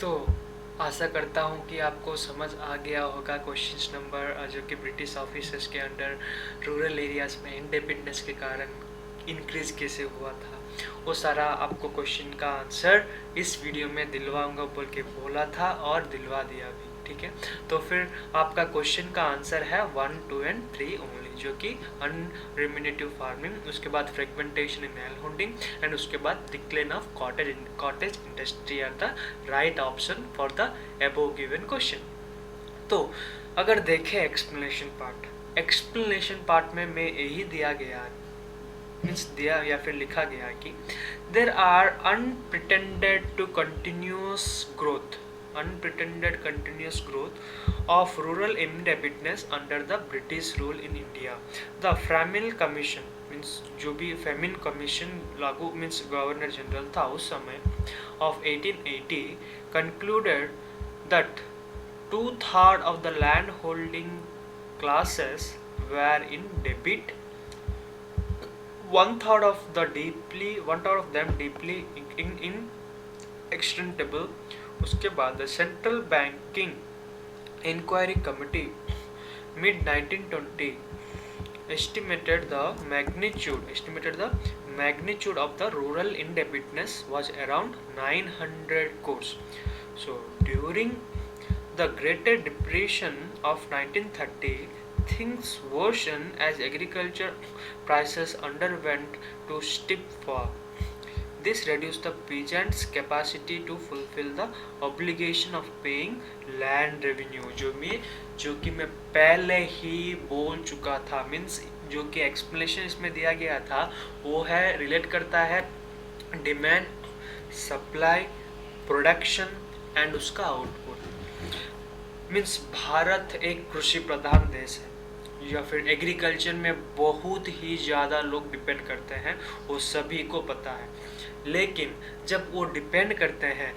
तो आशा करता हूँ कि आपको समझ आ गया होगा क्वेश्चन नंबर जो कि ब्रिटिश ऑफिसर्स के अंडर रूरल एरियाज में इंडिपेंडेंस के कारण इंक्रीज कैसे हुआ था, वो सारा आपको क्वेश्चन का आंसर इस वीडियो में दिलवाऊंगा बोल के बोला था और दिलवा दिया भी। ठीक है, तो फिर आपका क्वेश्चन का आंसर है 1, 2 एंड 3 ओनली, जो कि अनरिमिनेटिव फार्मिंग, उसके बाद fragmentation in land holding and उसके बाद decline of cottage industry are the right option for the above given question. तो अगर देखें एक्सप्लेनेशन पार्ट में मैं यही दिया गया मीन्स दिया या फिर लिखा गया कि there are unprecedented continuous growth of rural indebtedness under the British rule in India. The Famine Commission means जो भी Famine Commission लागू means गवर्नर जनरल था उस समय of 1880 concluded that 2/3 of the land holding classes were in debt, 1/3 of them deeply inextricable. उसके बाद central banking inquiry committee mid 1920 estimated the magnitude of the rural indebtedness was around 900 crores. So during the Great Depression of 1930, things worsened as agriculture prices underwent to steep fall. This reduced the peasants' capacity to fulfill the obligation of paying land revenue, जो कि मैं पहले ही बोल चुका था। Means जो कि explanation इसमें दिया गया था वो है रिलेट करता है डिमांड, सप्लाई, प्रोडक्शन एंड उसका आउटपुट। मीन्स भारत एक कृषि प्रधान देश है या फिर एग्रीकल्चर में बहुत ही ज़्यादा लोग डिपेंड करते हैं, वो सभी को पता है। लेकिन जब वो डिपेंड करते हैं,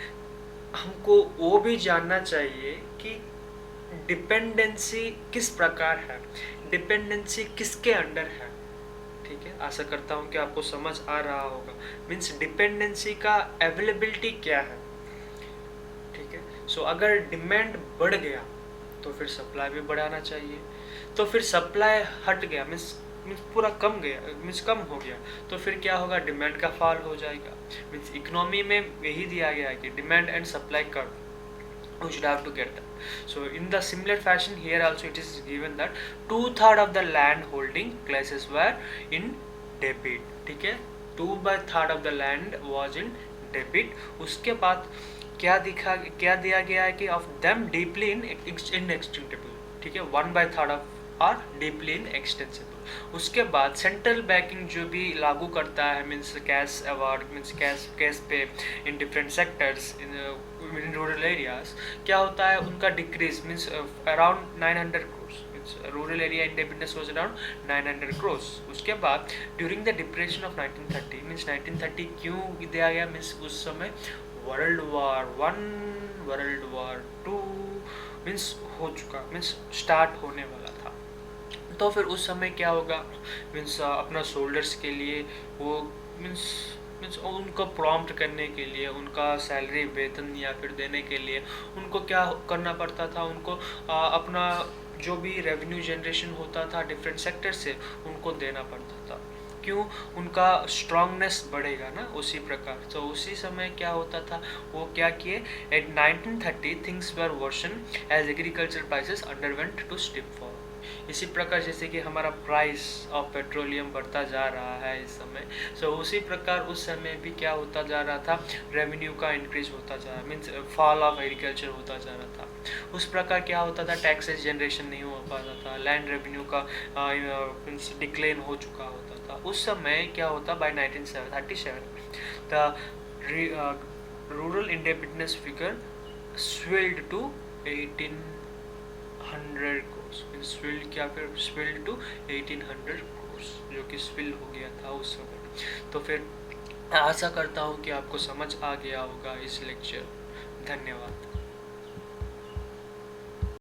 हमको वो भी जानना चाहिए कि डिपेंडेंसी किस प्रकार है, डिपेंडेंसी किसके अंडर है। ठीक है, आशा करता हूँ कि आपको समझ आ रहा होगा। मीन्स डिपेंडेंसी का अवेलेबिलिटी क्या है। ठीक है, सो अगर डिमांड बढ़ गया तो फिर सप्लाई भी बढ़ाना चाहिए, तो फिर सप्लाई हट गया मीन्स पूरा कम हो गया तो फिर क्या होगा, डिमांड का फॉल हो जाएगा। मीन्स इकोनॉमी में यही दिया गया है कि demand and supply curve, we should have to get that. So in the similar fashion here also it is given that 2/3 of the land holding classes were in debit. ठीक है, 2/3 of the land was in debit. उसके बाद क्या दिया गया है कि of them deeply inextricable. ठीक है, 1/3 are deeply inextensible. उसके बाद सेंट्रल बैंकिंग जो भी लागू करता है means cash award means cash pay in different sectors in rural areas, क्या होता है उनका decrease means around 900 crores means rural area independence was around 900 crores. उसके बाद during the depression of 1930 means 1930 क्यों दिया गया मीन्स उस समय world war 1 world war 2 means हो चुका मीन्स स्टार्ट होने वाला था। तो फिर उस समय क्या होगा मीन्स अपना सोल्जर्स के लिए वो मीन्स उनको प्रॉम्प्ट करने के लिए, उनका सैलरी वेतन या फिर देने के लिए उनको क्या करना पड़ता था, उनको अपना जो भी रेवेन्यू जनरेशन होता था डिफरेंट सेक्टर से उनको देना पड़ता था। क्यों, उनका स्ट्रांगनेस बढ़ेगा ना उसी प्रकार। तो उसी समय क्या होता था, वो क्या किए at 1930 things were worsen as agriculture prices underwent to steep fall. इसी प्रकार जैसे कि हमारा प्राइस ऑफ पेट्रोलियम बढ़ता जा रहा है इस समय, सो उसी प्रकार उस समय भी क्या होता जा रहा था, रेवेन्यू का इंक्रीज होता जा रहा मीन्स फॉल ऑफ एग्रीकल्चर होता जा रहा था। उस प्रकार क्या होता था, टैक्सेस जनरेशन नहीं हो पाता था, लैंड रेवेन्यू का मीन्स डिक्लेन हो चुका होता था। उस समय क्या होता, by 1937 the rural independence figure swelled to 1800 crores means swelled to 1800 crores, जो कि स्विल हो गया था उस समय। तो फिर आशा करता हूँ कि आपको समझ आ गया होगा इस लेक्चर। धन्यवाद।